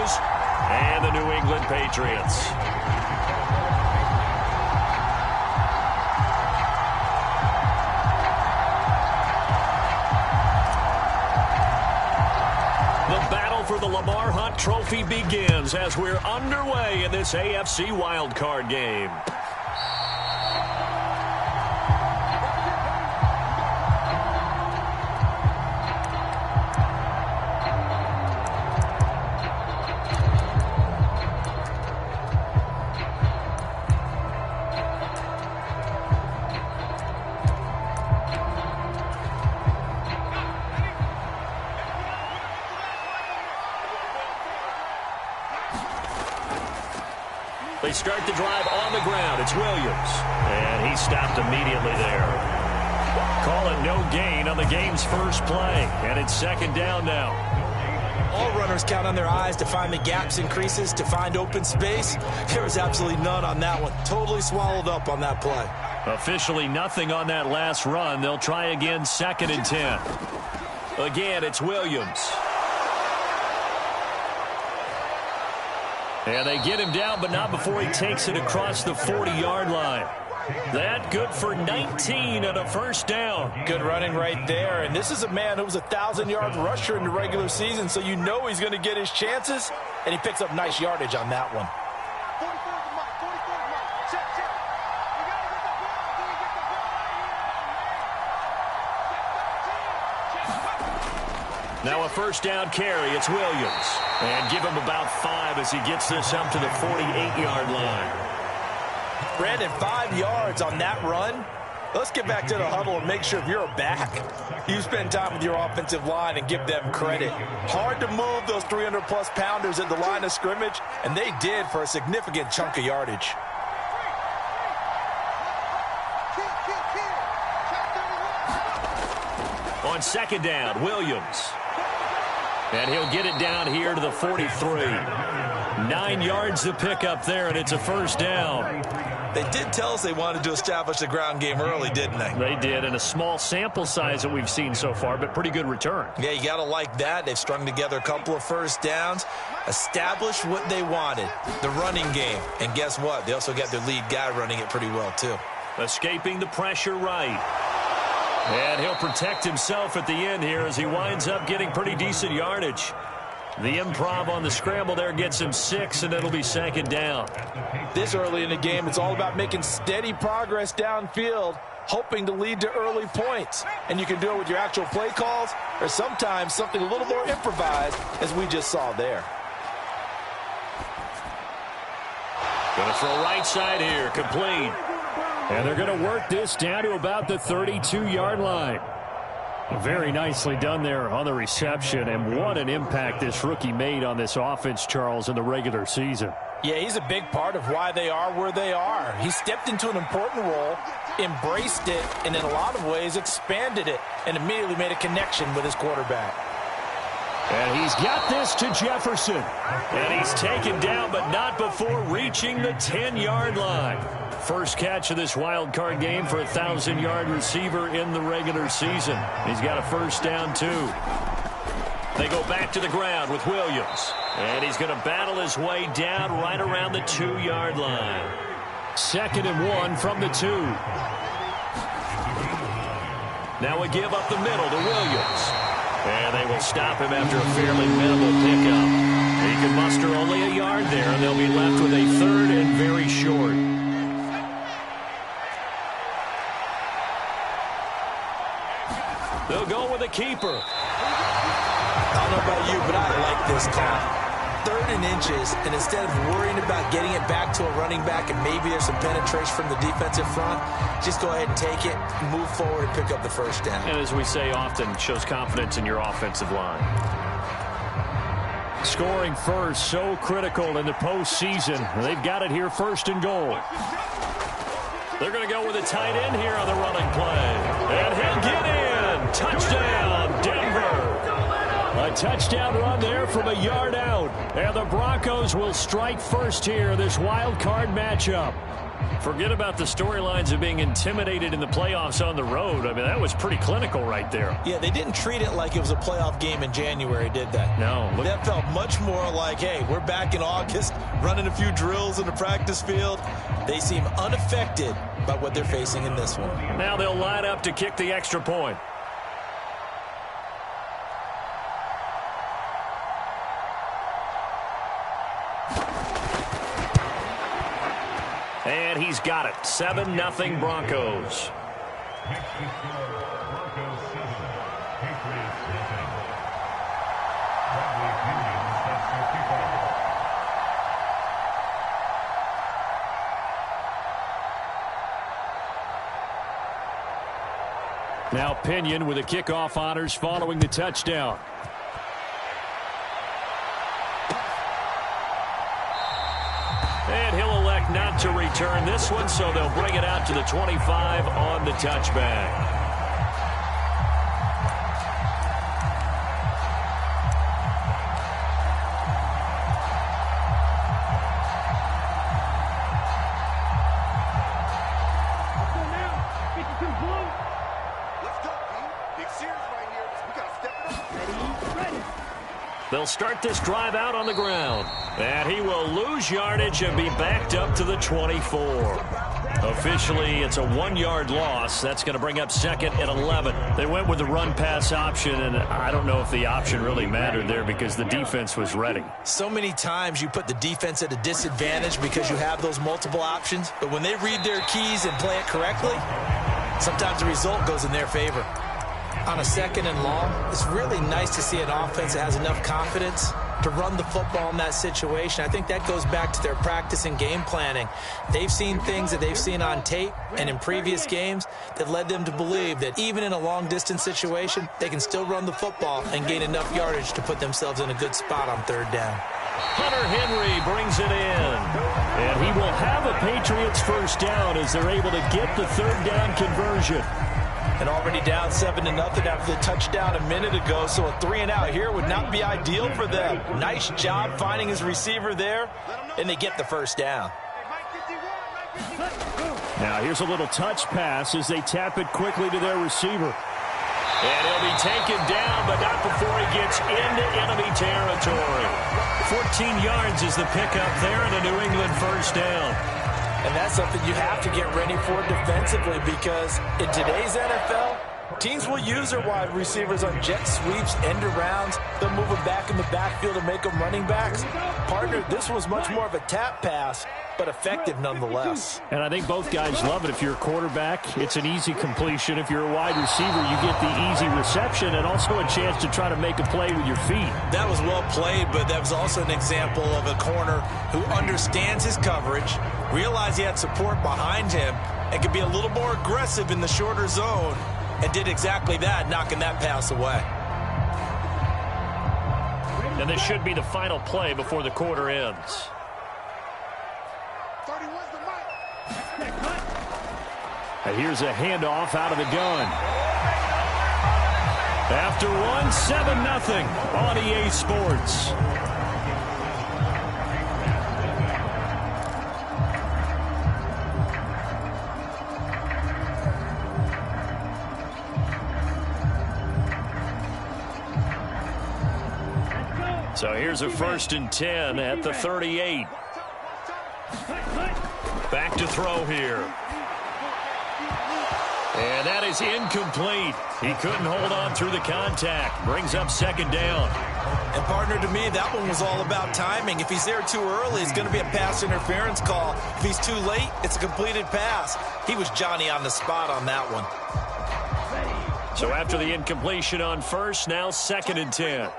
Eagles and the New England Patriots. The battle for the Lamar Hunt Trophy begins as we're underway in this AFC wildcard game. They start the drive on the ground. It's Williams. And he stopped immediately there. Call it no gain on the game's first play. And it's second down now. All runners count on their eyes to find the gaps and creases, to find open space. There was absolutely none on that one. Totally swallowed up on that play. Officially nothing on that last run. They'll try again, 2nd and 10. Again, it's Williams. And they get him down, but not before he takes it across the 40-yard line. That good for 19 and a first down. Good running right there. And this is a man who was a 1,000-yard rusher in the regular season, so you know he's going to get his chances. And he picks up nice yardage on that one. Now a first down carry. It's Williams. And give him about 5 as he gets this up to the 48-yard line. Brandon, 5 yards on that run. Let's get back to the huddle and make sure if you're a back, you spend time with your offensive line and give them credit. Hard to move those 300-plus pounders at the line of scrimmage, and they did for a significant chunk of yardage. On second down, Williams. And he'll get it down here to the 43. 9 yards to pick up there, and it's a first down. They did tell us they wanted to establish the ground game early, didn't they? They did, and a small sample size that we've seen so far, but pretty good return. Yeah, you got to like that. They've strung together a couple of first downs, established what they wanted, the running game. And guess what? They also got their lead guy running it pretty well, too. Escaping the pressure right. And he'll protect himself at the end here as he winds up getting pretty decent yardage. The improv on the scramble there gets him 6, and it'll be second down. This early in the game, it's all about making steady progress downfield, hoping to lead to early points. And you can do it with your actual play calls or sometimes something a little more improvised, as we just saw there. Going to throw right side here, complete. And they're going to work this down to about the 32-yard line. Very nicely done there on the reception, and what an impact this rookie made on this offense, Charles, in the regular season. Yeah, he's a big part of why they are where they are. He stepped into an important role, embraced it, and in a lot of ways expanded it, and immediately made a connection with his quarterback. And he's got this to Jefferson. And he's taken down, but not before reaching the 10-yard line. First catch of this wild card game for a 1,000-yard receiver in the regular season. He's got a first down, too. They go back to the ground with Williams. And he's going to battle his way down right around the 2-yard line. 2nd and 1 from the 2. Now a give up the middle to Williams. And they will stop him after a fairly minimal pickup. He can muster only a yard there, and they'll be left with a 3rd and very short. They'll go with a keeper. I don't know about you, but I like this call. 3rd and inches, and instead of worrying about getting it back to a running back and maybe there's some penetration from the defensive front, just go ahead and take it, move forward, and pick up the first down. And as we say often, shows confidence in your offensive line. Scoring first, so critical in the postseason. They've got it here, 1st and goal. They're going to go with a tight end here on the running play. And he'll get in. Touchdown, Denver. A touchdown run there from a yard out. And the Broncos will strike first here, this wild card matchup. Forget about the storylines of being intimidated in the playoffs on the road. I mean, that was pretty clinical right there. Yeah, they didn't treat it like it was a playoff game in January, did they? No. That felt much more like, hey, we're back in August, running a few drills in the practice field. They seem unaffected by what they're facing in this one. Now they'll line up to kick the extra point. And he's got it. 7-0 Broncos. Now Pinion with the kickoff honors following the touchdown. And he'll elect not to return this one, so they'll bring it out to the 25 on the touchback. They'll start this drive out on the ground. And he will lose yardage and be backed up to the 24. Officially, it's a 1-yard loss. That's going to bring up second and 11. They went with the run-pass option, and I don't know if the option really mattered there because the defense was ready. So many times you put the defense at a disadvantage because you have those multiple options. But when they read their keys and play it correctly, sometimes the result goes in their favor. On a second and long, it's really nice to see an offense that has enough confidence to run the football in that situation. I think that goes back to their practice and game planning. They've seen things that they've seen on tape and in previous games that led them to believe that even in a long-distance situation, they can still run the football and gain enough yardage to put themselves in a good spot on third down. Hunter Henry brings it in. And he will have a Patriots first down as they're able to get the third down conversion. And already down 7-0 after the touchdown a minute ago, so a 3-and-out here would not be ideal for them. Nice job finding his receiver there, and they get the first down. Now here's a little touch pass as they tap it quickly to their receiver. And he'll be taken down, but not before he gets into enemy territory. 14 yards is the pickup there and a New England first down. And that's something you have to get ready for defensively because in today's NFL, teams will use their wide receivers on jet sweeps, end arounds. They'll move them back in the backfield and make them running backs. Partner, this was much more of a tap pass, but effective nonetheless. And I think both guys love it. If you're a quarterback, it's an easy completion. If you're a wide receiver, you get the easy reception and also a chance to try to make a play with your feet. That was well played, but that was also an example of a corner who understands his coverage, realized he had support behind him, and could be a little more aggressive in the shorter zone, and did exactly that, knocking that pass away. And this should be the final play before the quarter ends. And here's a handoff out of the gun. After one, 7-0 on EA Sports. So here's a 1st and 10 at the 38. Back to throw here. And that is incomplete. He couldn't hold on through the contact. Brings up 2nd down. And partner, to me, that one was all about timing. If he's there too early, it's going to be a pass interference call. If he's too late, it's a completed pass. He was Johnny on the spot on that one. So after the incompletion on 1st, now 2nd and 10.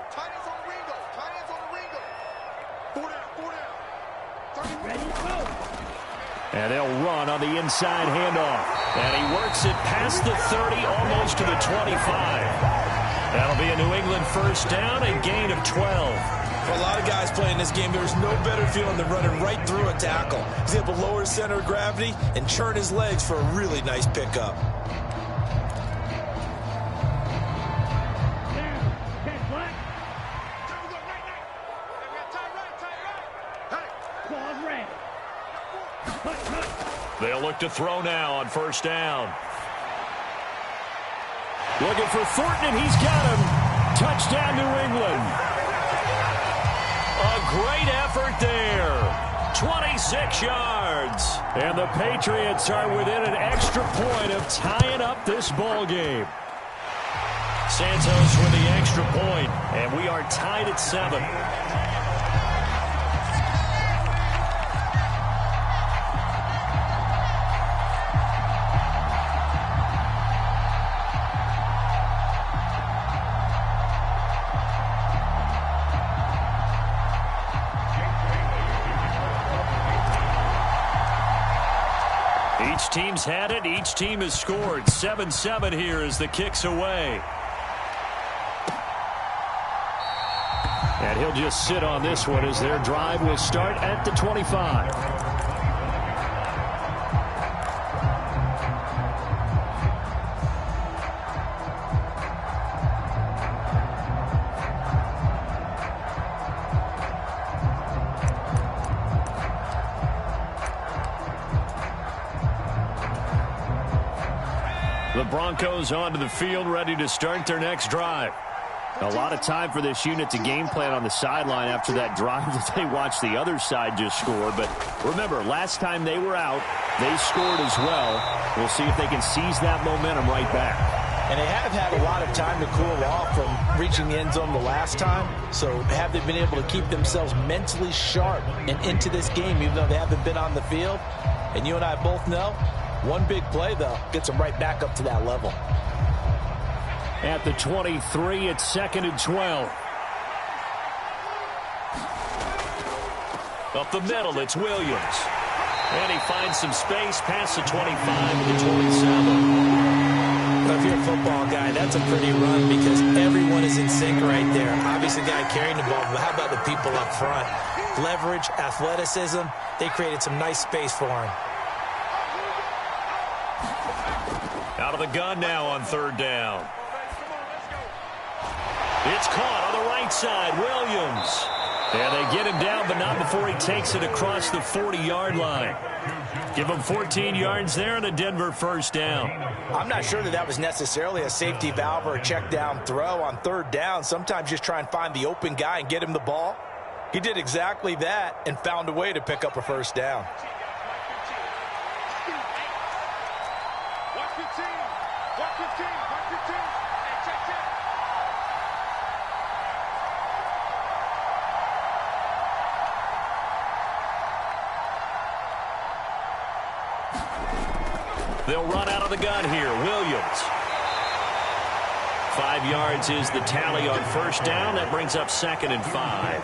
And they'll run on the inside handoff. And he works it past the 30, almost to the 25. That'll be a New England first down and gain of 12. For a lot of guys playing this game, there's no better feeling than running right through a tackle. He's able to lower his center of gravity and churn his legs for a really nice pickup. They'll look to throw now on first down. Looking for Thornton, and he's got him. Touchdown, New England. A great effort there. 26 yards. And the Patriots are within an extra point of tying up this ball game. Santos with the extra point, and we are tied at 7. Each team's had it. Each team has scored. 7-7 here as the kick's away. And he'll just sit on this one as their drive will start at the 25. The Broncos onto the field, ready to start their next drive. A lot of time for this unit to game plan on the sideline after that drive that they watched the other side just score. But remember, last time they were out, they scored as well. We'll see if they can seize that momentum right back. And they have had a lot of time to cool off from reaching the end zone the last time. So have they been able to keep themselves mentally sharp and into this game, even though they haven't been on the field? And you and I both know, one big play, though, gets them right back up to that level. At the 23, it's 2nd and 12. Up the middle, it's Williams. And he finds some space past the 25 to the 27. If you're a football guy, that's a pretty run because everyone is in sync right there. Obviously, the guy carrying the ball, but how about the people up front? Leverage, athleticism, they created some nice space for him. Out of the gun now on 3rd down. It's caught on the right side, Williams. And they get him down, but not before he takes it across the 40-yard line. Give him 14 yards there and a Denver first down. I'm not sure that was necessarily a safety valve or a check down throw on 3rd down. Sometimes just try and find the open guy and get him the ball. He did exactly that and found a way to pick up a first down. They'll run out of the gun here. Williams. 5 yards is the tally on first down. That brings up 2nd and 5.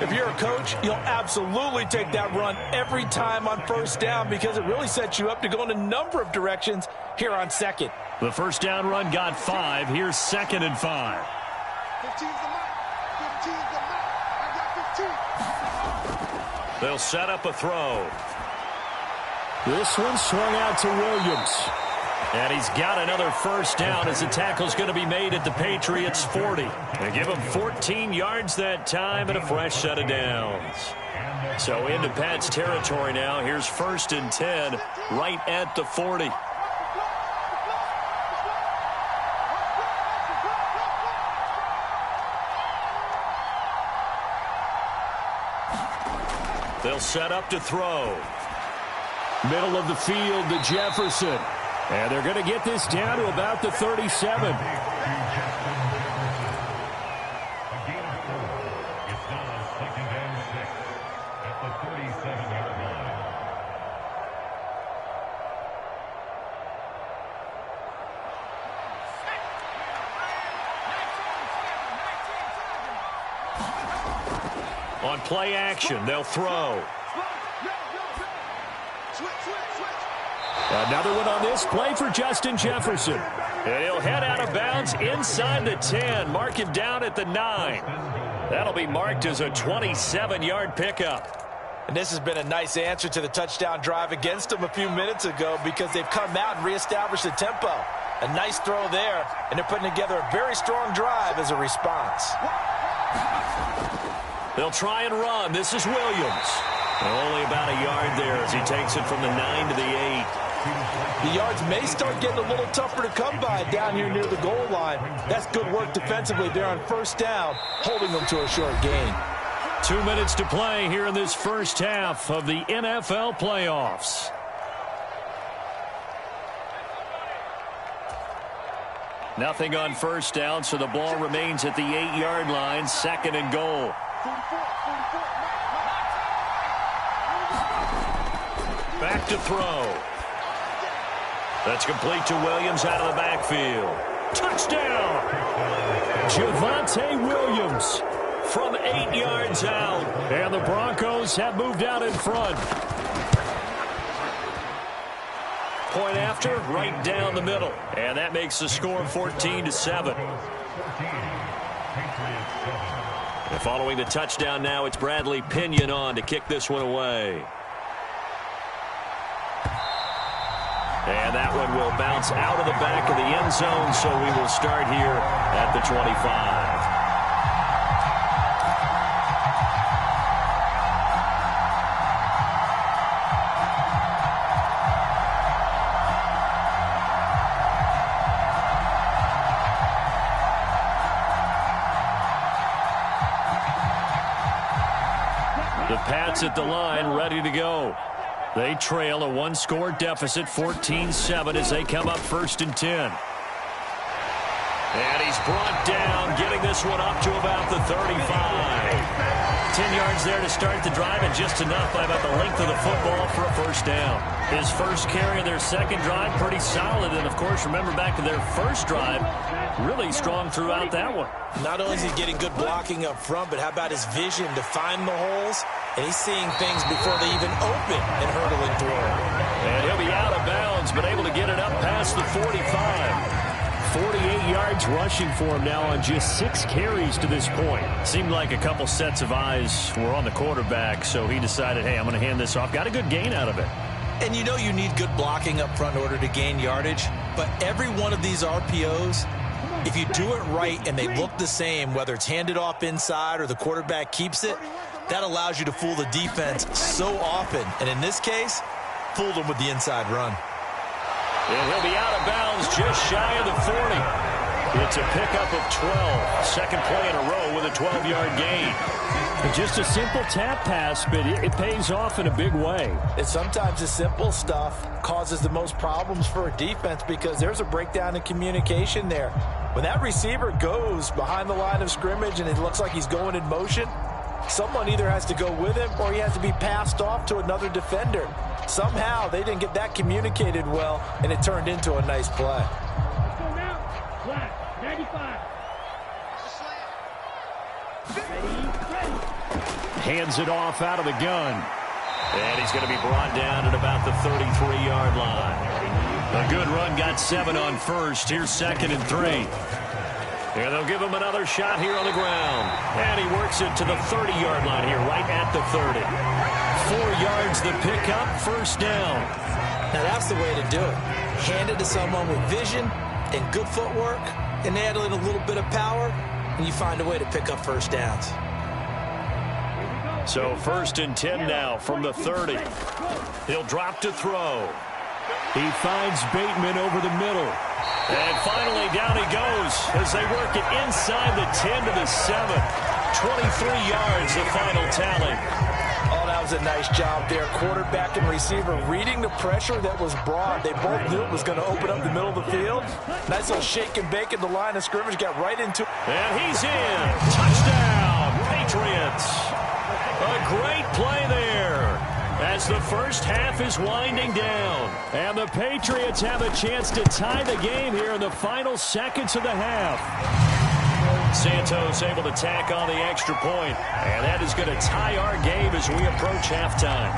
If you're a coach, you'll absolutely take that run every time on first down because it really sets you up to go in a number of directions here on 2nd. The first down run got 5. Here's 2nd and 5. 15's the mark. 15's the mark. I got 15. They'll set up a throw. This one swung out to Williams. And he's got another first down as the tackle's going to be made at the Patriots' 40. They give him 14 yards that time and a fresh set of downs. So into Pat's territory now. Here's 1st and 10 right at the 40. They'll set up to throw. Middle of the field to Jefferson. And they're going to get this down to about the 37. On play action, they'll throw. Another one on this play for Justin Jefferson. And he'll head out of bounds inside the 10. Mark him down at the 9. That'll be marked as a 27-yard pickup. And this has been a nice answer to the touchdown drive against them a few minutes ago because they've come out and reestablished the tempo. A nice throw there, and they're putting together a very strong drive as a response. They'll try and run. This is Williams. Only about a yard there as he takes it from the 9 to the 8. The yards may start getting a little tougher to come by down here near the goal line. That's good work defensively there on first down, holding them to a short gain. 2 minutes to play here in this first half of the NFL playoffs. Nothing on first down, so the ball remains at the 8-yard line, 2nd and goal. Back to throw. That's complete to Williams out of the backfield. Touchdown! Javonte Williams from 8 yards out. And the Broncos have moved out in front. Point after, right down the middle. And that makes the score 14-7. And following the touchdown now, it's Bradley Pinion on to kick this one away. And that one will bounce out of the back of the end zone, so we will start here at the 25. The Pats at the line, ready to go. They trail a one-score deficit, 14-7, as they come up 1st and 10. And he's brought down, getting this one up to about the 35. 10 yards there to start the drive, and just enough by about the length of the football for a first down. His first carry of their second drive, pretty solid. And, of course, remember back to their first drive, really strong throughout that one. Not only is he getting good blocking up front, but how about his vision to find the holes? And he's seeing things before they even open and hurdling through them. And he'll be out of bounds, but able to get it up past the 45. 48 yards rushing for him now on just 6 carries to this point. Seemed like a couple sets of eyes were on the quarterback, so he decided, hey, I'm going to hand this off. Got a good gain out of it. And you know you need good blocking up front in order to gain yardage, but every one of these RPOs, if you do it right and they look the same, whether it's handed off inside or the quarterback keeps it, that allows you to fool the defense so often. And in this case, fooled them with the inside run. And he'll be out of bounds just shy of the 40. It's a pickup of 12. Second play in a row with a 12-yard gain. Just a simple tap pass, but it pays off in a big way. And sometimes the simple stuff causes the most problems for a defense because there's a breakdown in communication there. When that receiver goes behind the line of scrimmage and it looks like he's going in motion, someone either has to go with him or he has to be passed off to another defender. Somehow they didn't get that communicated well, and it turned into a nice play. Let's go now. Flat. 95. Hands it off out of the gun. And he's going to be brought down at about the 33-yard line. A good run, got 7 on first. Here's 2nd and 3. And they'll give him another shot here on the ground. And he works it to the 30-yard line here, right at the 30. 4 yards the pickup, first down. Now that's the way to do it. Hand it to someone with vision and good footwork, and add in a little bit of power, and you find a way to pick up first downs. So 1st and 10 now from the 30. He'll drop to throw. He finds Bateman over the middle. And finally down he goes as they work it inside the 10 to the 7. 23 yards the final tally. Oh, that was a nice job there. Quarterback and receiver reading the pressure that was brought. They both knew it was going to open up the middle of the field. Nice little shake and bake at the line of scrimmage. Got right into it. And he's in. Touchdown, Patriots. A great play there as the first half is winding down. And the Patriots have a chance to tie the game here in the final seconds of the half. Santos able to tack on the extra point, and that is going to tie our game as we approach halftime.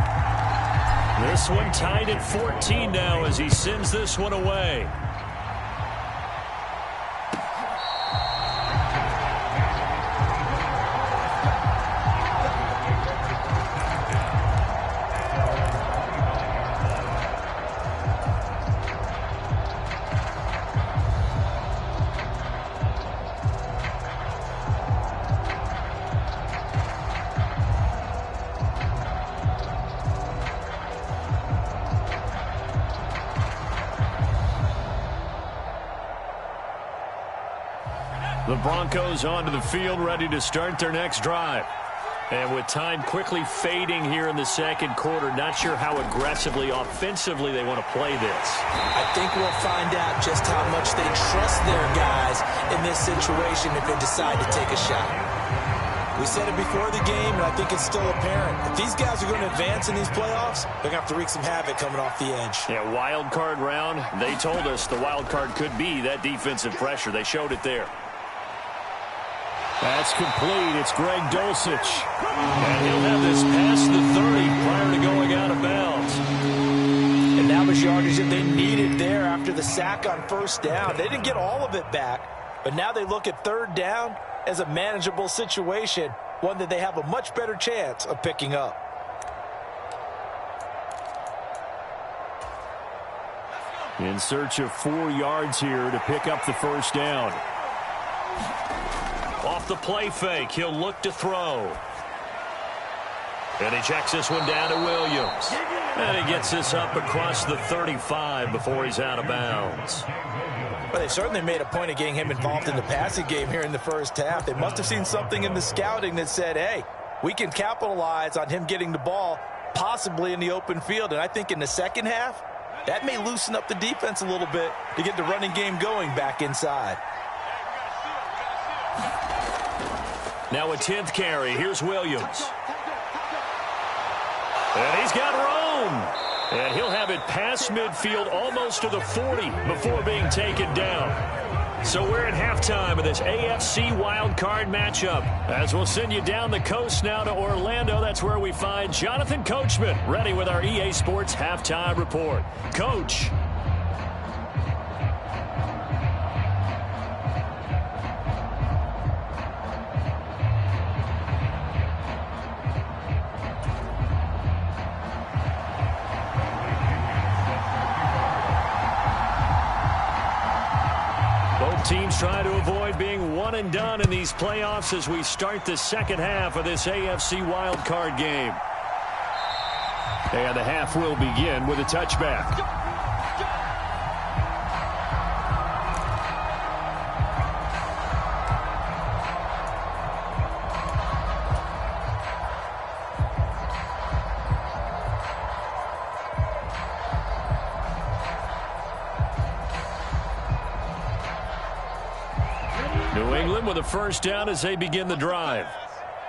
This one tied at 14 now as he sends this one away. The Broncos onto the field, ready to start their next drive. And with time quickly fading here in the second quarter, not sure how aggressively, offensively they want to play this. I think we'll find out just how much they trust their guys in this situation if they decide to take a shot. We said it before the game, and I think it's still apparent. If these guys are going to advance in these playoffs, they're going to have to wreak some havoc coming off the edge. Yeah, wild card round. They told us the wild card could be that defensive pressure. They showed it there. That's complete. It's Greg Dulcich. And he'll have this past the 30 prior to going out of bounds. And that was yardage that they needed there after the sack on first down. They didn't get all of it back, but now they look at third down as a manageable situation, one that they have a much better chance of picking up. In search of 4 yards here to pick up the first down. Off the play fake, he'll look to throw. And he checks this one down to Williams. And he gets this up across the 35 before he's out of bounds. Well, they certainly made a point of getting him involved in the passing game here in the first half. They must have seen something in the scouting that said, hey, we can capitalize on him getting the ball possibly in the open field. And I think in the second half, that may loosen up the defense a little bit to get the running game going back inside. Now a 10th carry. Here's Williams. And he's got room. And he'll have it past midfield almost to the 40 before being taken down. So we're at halftime of this AFC wildcard matchup. As we'll send you down the coast now to Orlando, that's where we find Jonathan Coachman ready with our EA Sports halftime report. Coach. Teams trying to avoid being one and done in these playoffs as we start the second half of this AFC wildcard game. And the half will begin with a touchback. With a first down as they begin the drive.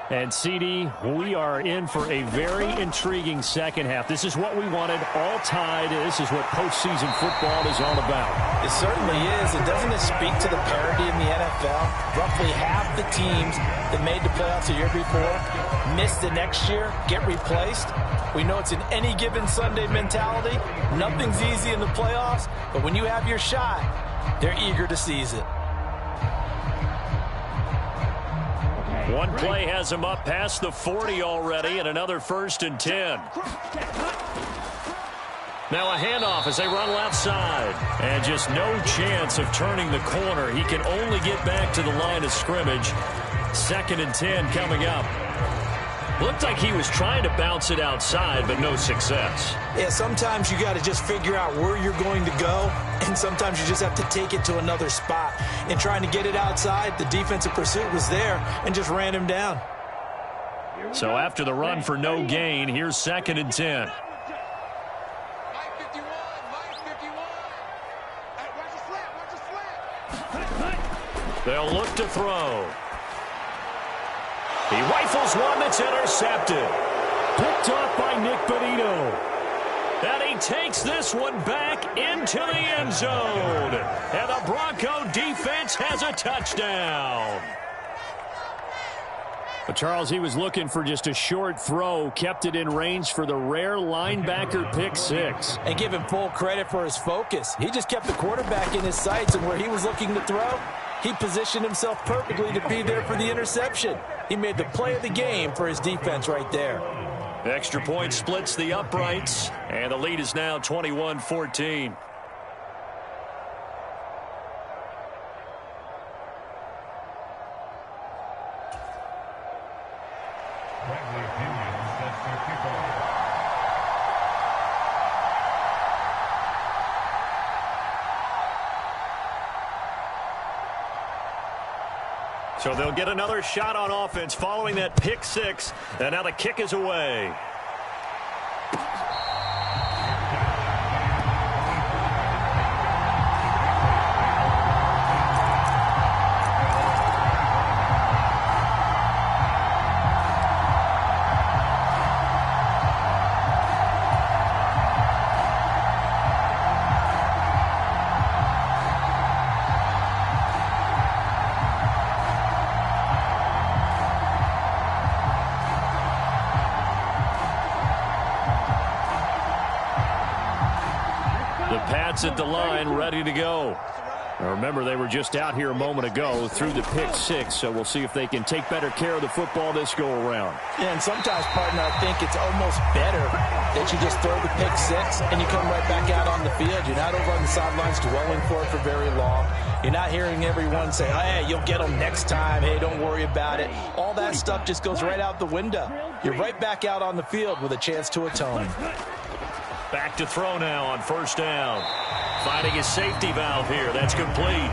And CD, we are in for a very intriguing second half. This is what we wanted, all tied. This is what postseason football is all about. It certainly is. And doesn't it speak to the parity in the NFL? Roughly half the teams that made the playoffs the year before miss the next year, get replaced. We know it's an any given Sunday mentality. Nothing's easy in the playoffs, but when you have your shot, they're eager to seize it. One play has him up past the 40 already, and another 1st and 10. Now a handoff as they run left side. And just no chance of turning the corner. He can only get back to the line of scrimmage. 2nd and 10 coming up. Looked like he was trying to bounce it outside, but no success. Yeah, sometimes you got to just figure out where you're going to go, and sometimes you just have to take it to another spot. In trying to get it outside, the defensive pursuit was there and just ran him down. So after the run for no gain, here's 2nd and 10. They'll look to throw. He rifles one that's intercepted. Picked off by Nick Bonito. And he takes this one back into the end zone. And the Bronco defense has a touchdown. But Charles, he was looking for just a short throw, kept it in range for the rare linebacker pick six. And give him full credit for his focus. He just kept the quarterback in his sights, and where he was looking to throw, he positioned himself perfectly to be there for the interception. He made the play of the game for his defense right there. Extra point splits the uprights, and the lead is now 21-14. So they'll get another shot on offense following that pick six, and now the kick is away. At the line, ready to go. Now remember, they were just out here a moment ago through the pick six, so we'll see if they can take better care of the football this go around. Yeah, and sometimes, partner, I think it's almost better that you just throw the pick six and you come right back out on the field. You're not over on the sidelines dwelling for it for very long. You're not hearing everyone say, hey, you'll get them next time. Hey, don't worry about it. All that stuff just goes right out the window. You're right back out on the field with a chance to atone. Back to throw now on first down. Finding his safety valve here. That's complete.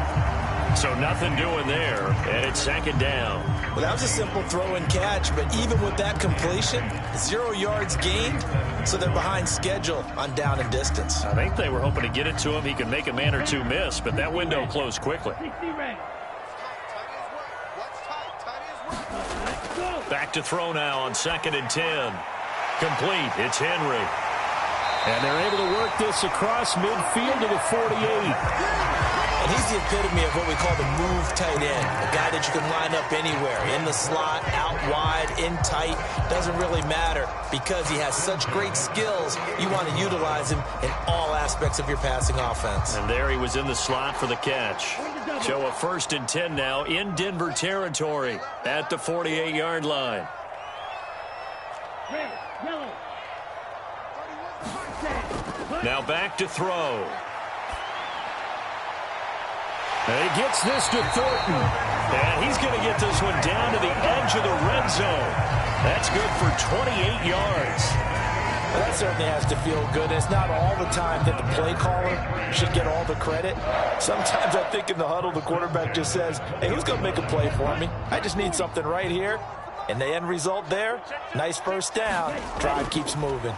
So nothing doing there, and it's second down. Well, that was a simple throw and catch, but even with that completion, 0 yards gained, so they're behind schedule on down and distance. I think they were hoping to get it to him. He could make a man or two miss, but that window closed quickly. Back to throw now on 2nd and 10. Complete. It's Henry. And they're able to work this across midfield to the 48. And he's the epitome of what we call the move tight end. A guy that you can line up anywhere. In the slot, out wide, in tight. Doesn't really matter because he has such great skills. You want to utilize him in all aspects of your passing offense. And there he was in the slot for the catch. So a 1st and 10 now in Denver territory at the 48-yard line. Now back to throw. And he gets this to Thornton. And he's going to get this one down to the edge of the red zone. That's good for 28 yards. Well, that certainly has to feel good. It's not all the time that the play caller should get all the credit. Sometimes I think in the huddle, the quarterback just says, hey, who's going to make a play for me? I just need something right here. And the end result there, nice first down. Drive keeps moving.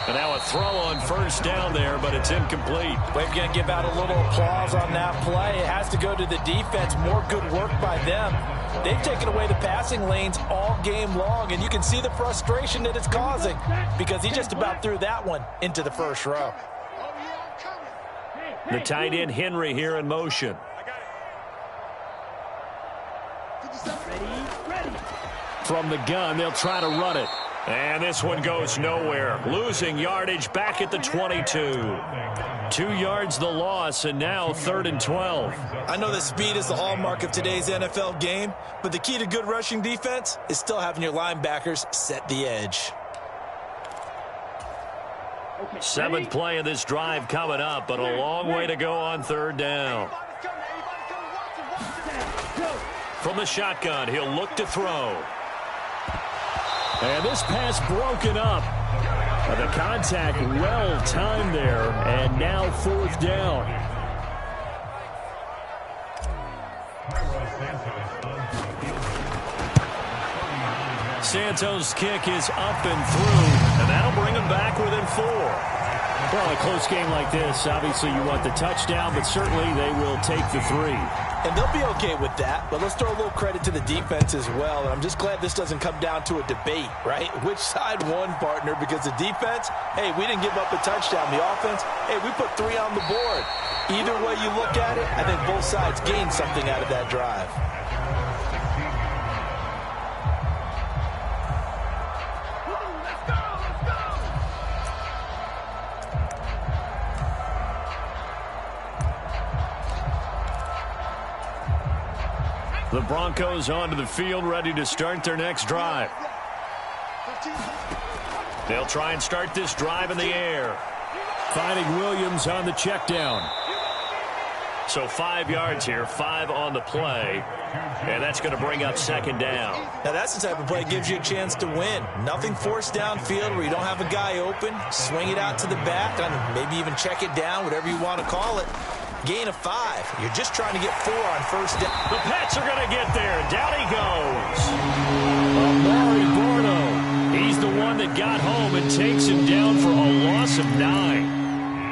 And now a throw on first down there, but it's incomplete. We're going to give out a little applause on that play. It has to go to the defense. More good work by them. They've taken away the passing lanes all game long, and you can see the frustration that it's causing because he just about threw that one into the first row. The tight end Henry here in motion. From the gun, they'll try to run it. And this one goes nowhere. Losing yardage back at the 22. 2 yards the loss, and now 3rd and 12. I know that speed is the hallmark of today's NFL game, but the key to good rushing defense is still having your linebackers set the edge. 7th play of this drive coming up, but a long way to go on 3rd down. From the shotgun, he'll look to throw. And this pass broken up. The contact well timed there, and now 4th down. Santos' kick is up and through, and that'll bring him back within 4. Well, a close game like this, obviously you want the touchdown, but certainly they will take the 3. And they'll be okay with that, but let's throw a little credit to the defense as well. And I'm just glad this doesn't come down to a debate, right? Which side won, partner? Because the defense, hey, we didn't give up a touchdown. The offense, hey, we put 3 on the board. Either way you look at it, I think both sides gained something out of that drive. The Broncos onto the field, ready to start their next drive. They'll try and start this drive in the air. Finding Williams on the check down. So 5 yards here, 5 on the play. And that's going to bring up 2nd down. Now that's the type of play that gives you a chance to win. Nothing forced downfield where you don't have a guy open. Swing it out to the back, and maybe even check it down, whatever you want to call it. gain of 5. You're just trying to get 4 on first down. The Pats are going to get there. Down he goes. Amari Borno. He's the one that got home and takes him down for a loss of 9.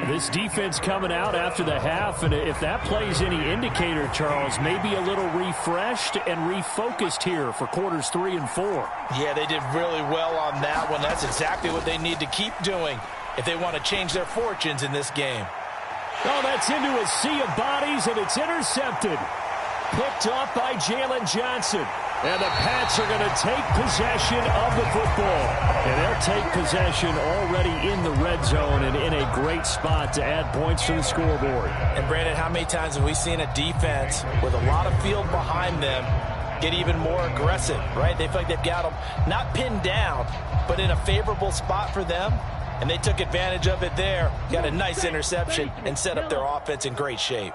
This defense coming out after the half, and if that plays any indicator, Charles, maybe a little refreshed and refocused here for quarters 3 and 4. Yeah, they did really well on that one. That's exactly what they need to keep doing if they want to change their fortunes in this game. Oh, that's into a sea of bodies, and it's intercepted. Picked off by Jalen Johnson. And the Pats are going to take possession of the football. And they'll take possession already in the red zone and in a great spot to add points to the scoreboard. And, Brandon, how many times have we seen a defense with a lot of field behind them get even more aggressive, right? They feel like they've got them not pinned down, but in a favorable spot for them. And they took advantage of it there. Got a nice interception and set up their offense in great shape.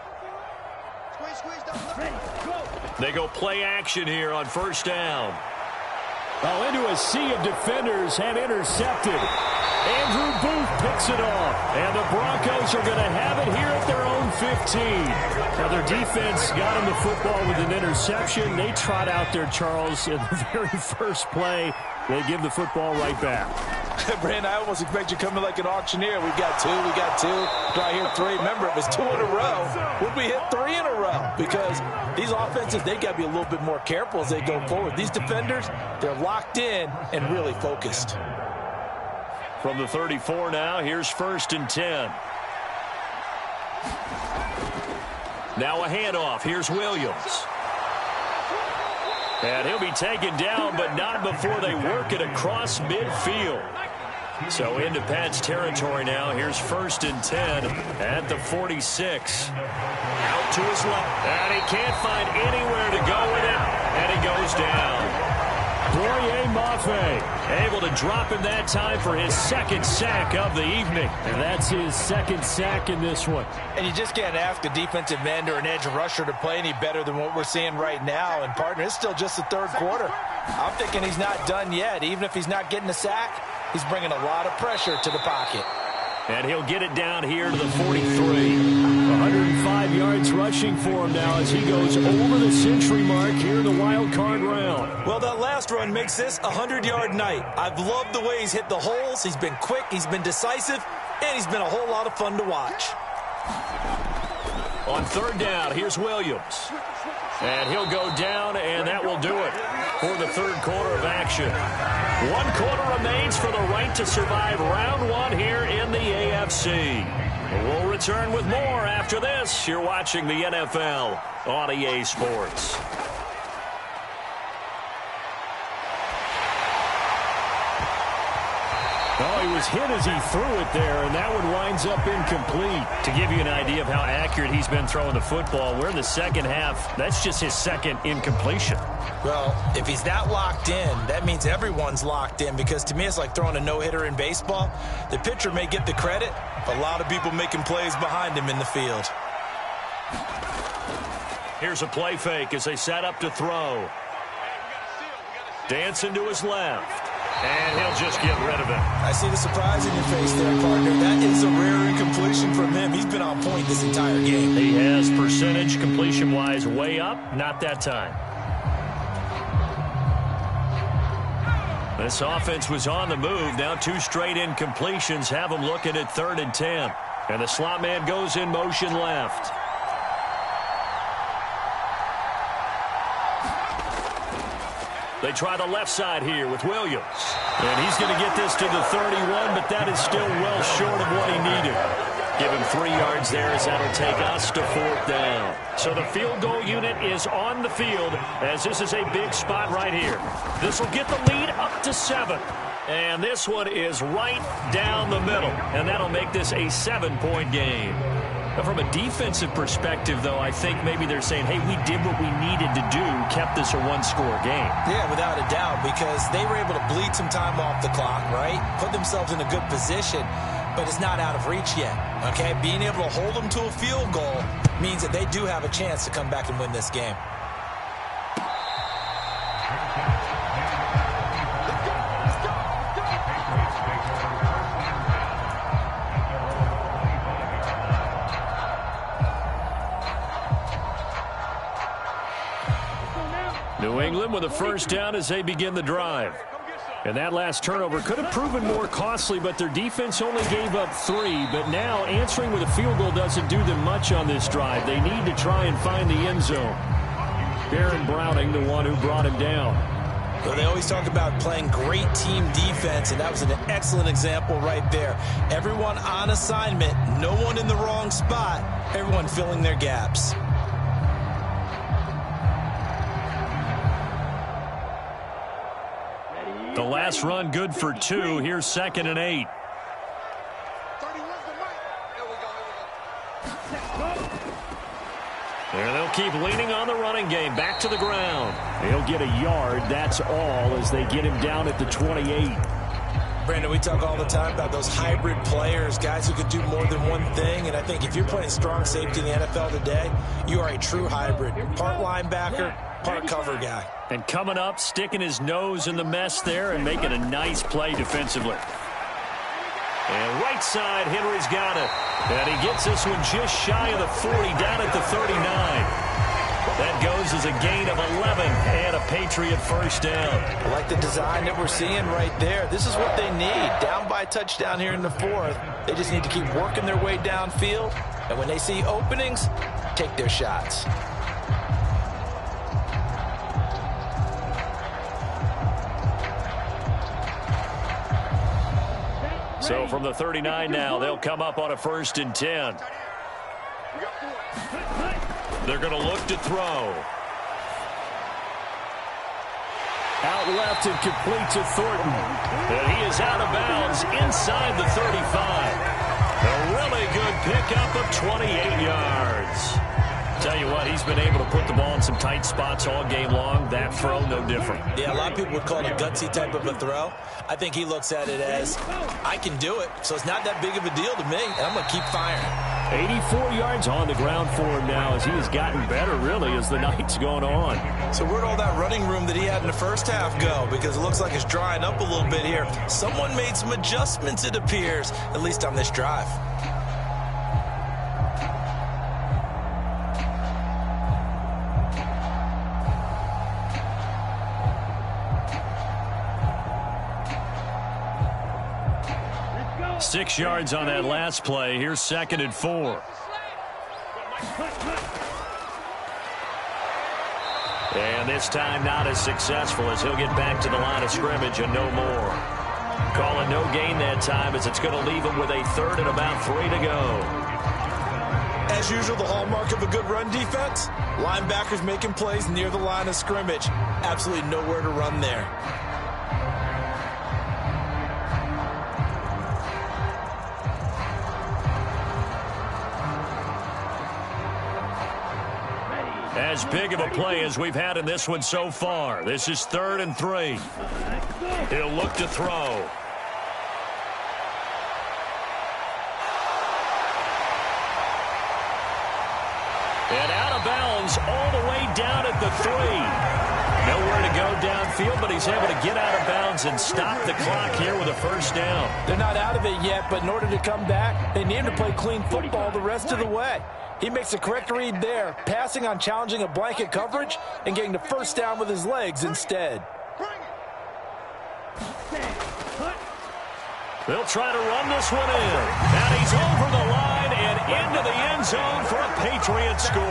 They go play action here on first down. Oh, into a sea of defenders and intercepted. Andrew Booth picks it off. And the Broncos are going to have it here at their own 15. Now, their defense got them the football with an interception. They trot out there, Charles, in the very first play. They give the football right back. Brandon, I almost expect you coming like an auctioneer. We got 2, we got 2. Do I hear 3? Remember, it was 2 in a row. Would we hit 3 in a row? Because these offenses, they got to be a little bit more careful as they go forward. These defenders, they're locked in and really focused. From the 34 now, here's 1st and 10. Now a handoff. Here's Williams. And he'll be taken down, but not before they work it across midfield. So into Pats territory now. Here's 1st and 10 at the 46. Out to his left. And he can't find anywhere to go with it. And he goes down. Boye Mafe able to drop him that time for his 2nd sack of the evening. And that's his 2nd sack in this one. And you just can't ask a defensive end or an edge rusher to play any better than what we're seeing right now. And, partner, it's still just the 3rd quarter. I'm thinking he's not done yet. Even if he's not getting a sack, he's bringing a lot of pressure to the pocket. And he'll get it down here to the 43. 105 yards rushing for him now as he goes over the century mark here in the wild card round. Well, that last run makes this a 100-yard night. I've loved the way he's hit the holes. He's been quick, he's been decisive, and he's been a whole lot of fun to watch. On 3rd down, here's Williams. And he'll go down, and that will do it for the 3rd quarter of action. 1 quarter remains for the right to survive round 1 here in the AFC. We'll return with more after this. You're watching the NFL on EA Sports. Oh, he was hit as he threw it there, and that one winds up incomplete. To give you an idea of how accurate he's been throwing the football, we're in the 2nd half. That's just his 2nd incompletion. Well, if he's that locked in, that means everyone's locked in, because to me it's like throwing a no-hitter in baseball. The pitcher may get the credit, but a lot of people making plays behind him in the field. Here's a play fake as they set up to throw. Dancing to his left. And he'll just get rid of it. I see the surprise in your face there, partner. That is a rare incompletion from him. He's been on point this entire game. He has percentage completion-wise way up. Not that time. This offense was on the move. Now 2 straight incompletions have them looking at 3rd and 10. And the slot man goes in motion left. They try the left side here with Williams. And he's going to get this to the 31, but that is still well short of what he needed. Give him 3 yards there as that'll take us to 4th down. So the field goal unit is on the field as this is a big spot right here. This will get the lead up to 7. And this one is right down the middle. And that'll make this a 7-point game. Now, from a defensive perspective, though, I think maybe they're saying, hey, we did what we needed to do, kept this a 1-score game. Yeah, without a doubt, because they were able to bleed some time off the clock, right? Put themselves in a good position, but it's not out of reach yet, okay? Being able to hold them to a field goal means that they do have a chance to come back and win this game. New England with a first down as they begin the drive. And that last turnover could have proven more costly, but their defense only gave up 3. But now answering with a field goal doesn't do them much on this drive. They need to try and find the end zone. Baron Browning, the one who brought him down. Well, they always talk about playing great team defense, and that was an excellent example right there. Everyone on assignment, no one in the wrong spot, everyone filling their gaps. The last run good for 2. Here's 2nd and 8. 31's the mic. Here we go. And they'll keep leaning on the running game. Back to the ground. He'll get a yard. That's all as they get him down at the 28. Brandon, we talk all the time about those hybrid players, guys who can do more than one thing. And I think if you're playing strong safety in the NFL today, you are a true hybrid. Part linebacker, part cover guy. And coming up, sticking his nose in the mess there and making a nice play defensively. And right side, Henry's got it. And he gets this one just shy of the 40, down at the 39. That goes as a gain of 11 and a Patriot first down. I like the design that we're seeing right there. This is what they need. Down by a touchdown here in the 4th. They just need to keep working their way downfield. And when they see openings, take their shots. So from the 39 now, they'll come up on a 1st and 10. They're going to look to throw. Out left and complete to Thornton. And he is out of bounds inside the 35. A really good pickup of 28 yards. Tell you what, he's been able to put the ball in some tight spots all game long. That throw, no different. Yeah, a lot of people would call it a gutsy type of a throw. I think he looks at it as, I can do it, so it's not that big of a deal to me, and I'm going to keep firing. 84 yards on the ground for him now as he has gotten better, really, as the night's going on. So where'd all that running room that he had in the first half go? Because it looks like it's drying up a little bit here. Someone made some adjustments, it appears, at least on this drive. Six yards on that last play. Here's 2nd and 4. And this time not as successful as he'll get back to the line of scrimmage and no more. Calling no gain that time as it's going to leave him with a 3rd and about 3 to go. As usual, the hallmark of a good run defense, linebackers making plays near the line of scrimmage. Absolutely nowhere to run there. As big of a play as we've had in this one so far. This is 3rd and 3. He'll look to throw. And out of bounds all the way down at the 3. Nowhere to go downfield, but he's able to get out of bounds and stop the clock here with a first down. They're not out of it yet, but in order to come back, they need him to play clean football the rest of the way. He makes the correct read there, passing on challenging a blanket coverage and getting the first down with his legs instead. They'll try to run this one in. And he's over the line and into the end zone for a Patriot score.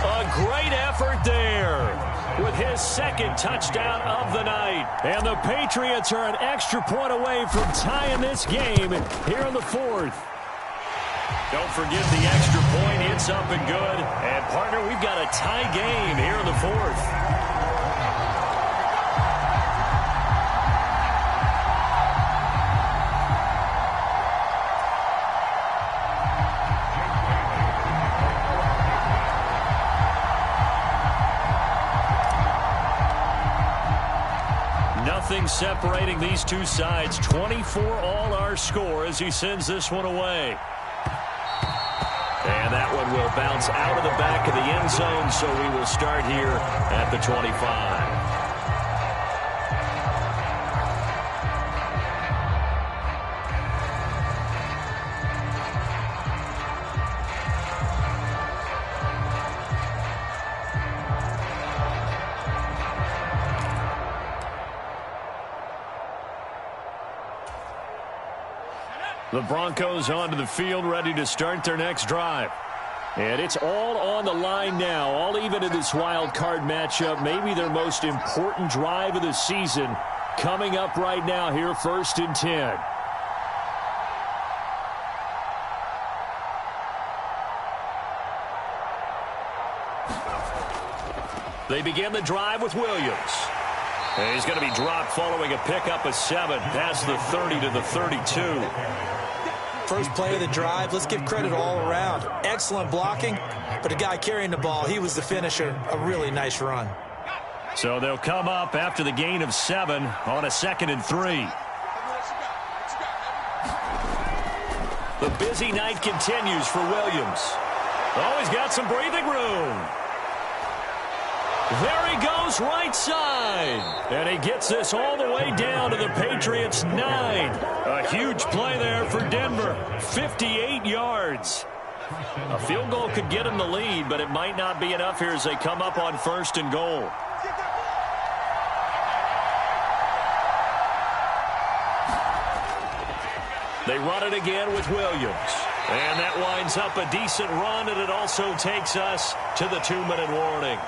A great effort there with his 2nd touchdown of the night. And the Patriots are an extra point away from tying this game here in the 4th. Don't forget the extra point. It's up and good. And, partner, we've got a tie game here in the 4th. Nothing separating these two sides. 24 all our score as he sends this one away. And that one will bounce out of the back of the end zone, so we will start here at the 25. The Broncos onto the field, ready to start their next drive. And it's all on the line now, all even in this wild card matchup. Maybe their most important drive of the season coming up right now here, 1st and 10. They begin the drive with Williams. And he's going to be dropped following a pickup of 7 past the 30 to the 32. First play of the drive, let's give credit all around. Excellent blocking, but the guy carrying the ball, he was the finisher. A really nice run. So they'll come up after the gain of 7 on a 2nd and 3. The busy night continues for Williams. Oh, he's got some breathing room. There he goes, right side. And he gets this all the way down to the Patriots' 9. A huge play there for Denver. 58 yards. A field goal could get him the lead, but it might not be enough here as they come up on 1st and goal. They run it again with Williams. And that winds up a decent run, and it also takes us to the 2-minute warning.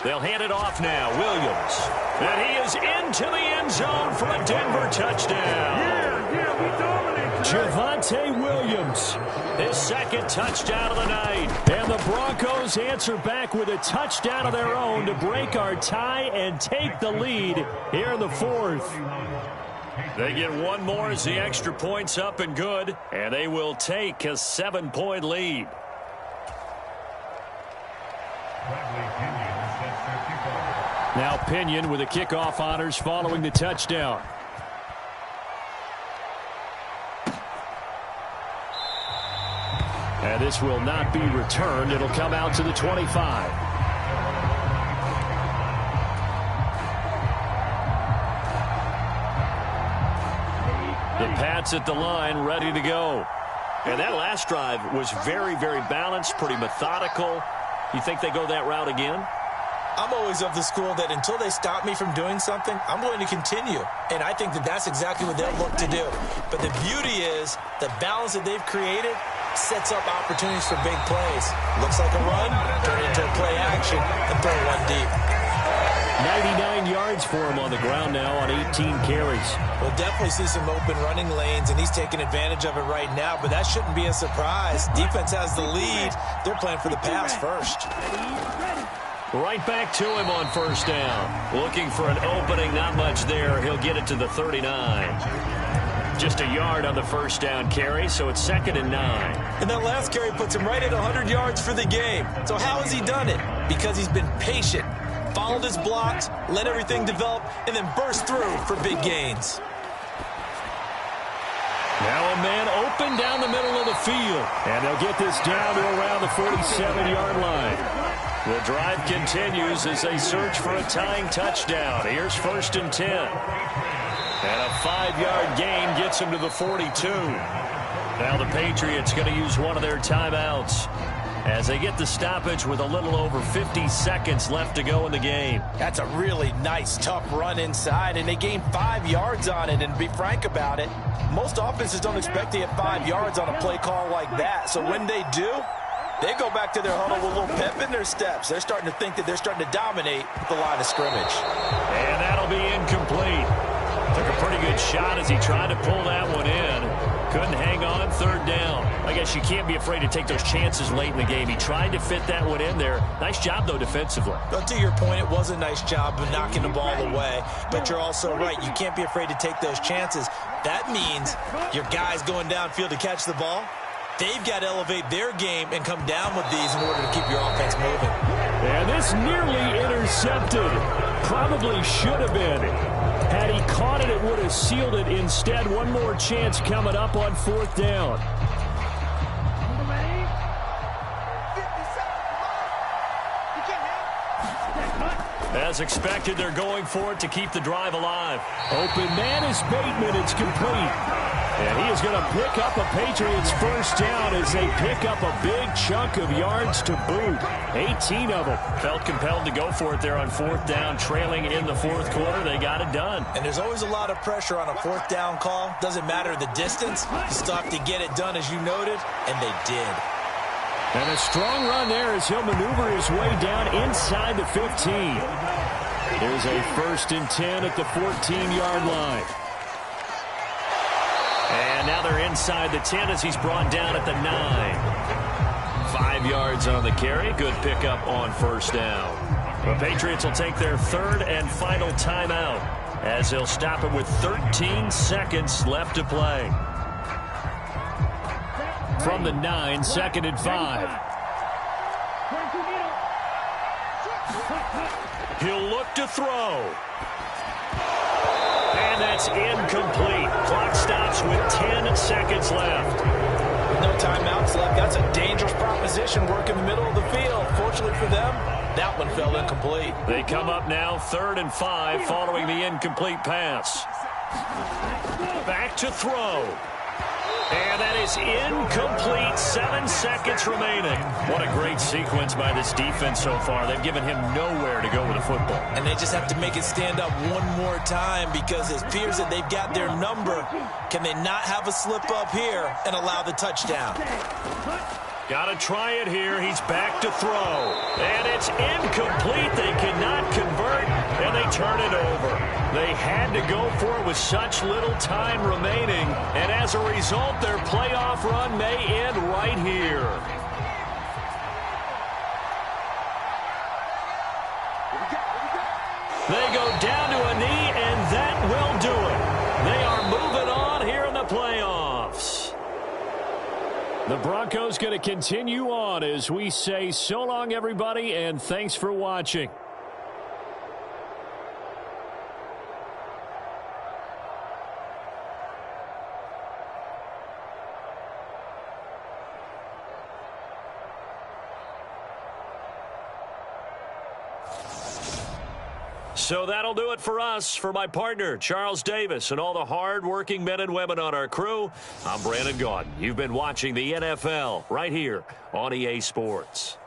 They'll hand it off now. Williams. And he is into the end zone for a Denver touchdown. We dominate. Javonte Williams, his 2nd touchdown of the night. And the Broncos answer back with a touchdown of their own to break our tie and take the lead here in the 4th. They get one more as the extra point's up and good, and they will take a 7-point lead. Now Pinion with the kickoff honors following the touchdown. And this will not be returned. It'll come out to the 25. The Pats at the line, ready to go. And that last drive was very, very balanced, pretty methodical. You think they go that route again? I'm always of the school that until they stop me from doing something, I'm going to continue. And I think that that's exactly what they'll look to do. But the beauty is the balance that they've created sets up opportunities for big plays. Looks like a run, turn it into a play action, and throw one deep. 99 yards for him on the ground now on 18 carries. We'll definitely see some open running lanes, and he's taking advantage of it right now, but that shouldn't be a surprise. Defense has the lead. They're playing for the pass first. Right back to him on 1st down. Looking for an opening, not much there. He'll get it to the 39. Just a yard on the 1st down carry, so it's 2nd and 9. And that last carry puts him right at 100 yards for the game. So how has he done it? Because he's been patient, followed his blocks, let everything develop, and then burst through for big gains. Now a man open down the middle of the field. And they'll get this down to around the 47-yard line. The drive continues as they search for a tying touchdown. Here's 1st and 10. And a 5-yard gain gets him to the 42. Now the Patriots going to use one of their timeouts as they get the stoppage with a little over 50 seconds left to go in the game. That's a really nice, tough run inside, and they gained 5 yards on it. And to be frank about it, most offenses don't expect to get 5 yards on a play call like that. So when they do, they go back to their huddle with a little pep in their steps. They're starting to think that they're starting to dominate the line of scrimmage. And that'll be incomplete. Took a pretty good shot as he tried to pull that one in. Couldn't hang on, 3rd down. I guess you can't be afraid to take those chances late in the game. He tried to fit that one in there. Nice job, though, defensively. But to your point, it was a nice job of knocking the ball away. But you're also right. You can't be afraid to take those chances. That means your guys going downfield to catch the ball, they've got to elevate their game and come down with these in order to keep your offense moving. And this nearly intercepted. Probably should have been. Had he caught it, it would have sealed it. Instead, one more chance coming up on 4th down. As expected, they're going for it to keep the drive alive. Open man is Bateman. It's complete. And he is going to pick up a Patriots first down as they pick up a big chunk of yards to boot. 18 of them. Felt compelled to go for it there on fourth down, trailing in the fourth quarter. They got it done. And there's always a lot of pressure on a fourth down call. Doesn't matter the distance. You still have to get it done, as you noted, and they did. And a strong run there as he'll maneuver his way down inside the 15. There's a 1st and 10 at the 14-yard line. And now they're inside the 10 as he's brought down at the 9. 5 yards on the carry. Good pickup on first down. The Patriots will take their 3rd and final timeout as they'll stop it with 13 seconds left to play. From the 9, 2nd and 5. He'll look to throw. And that's incomplete. Clock stops with 10 seconds left. No timeouts left. That's a dangerous proposition. Work in the middle of the field. Fortunately for them, that one fell incomplete. They come up now 3rd and 5 following the incomplete pass. Back to throw. And that is incomplete. 7 seconds remaining. What a great sequence by this defense so far. They've given him nowhere to go with the football. And they just have to make it stand up one more time because it appears that they've got their number. Can they not have a slip up here and allow the touchdown? Got to try it here. He's back to throw. And it's incomplete. They cannot convert, and they turn it over. They had to go for it with such little time remaining, and as a result, their playoff run may end right here. They go down to a knee, and that will do it. They are moving on here in the playoffs. The Broncos going to continue on as we say so long, everybody, and thanks for watching. So that'll do it for us. For my partner, Charles Davis, and all the hard-working men and women on our crew, I'm Brandon Gaudin. You've been watching the NFL right here on EA Sports.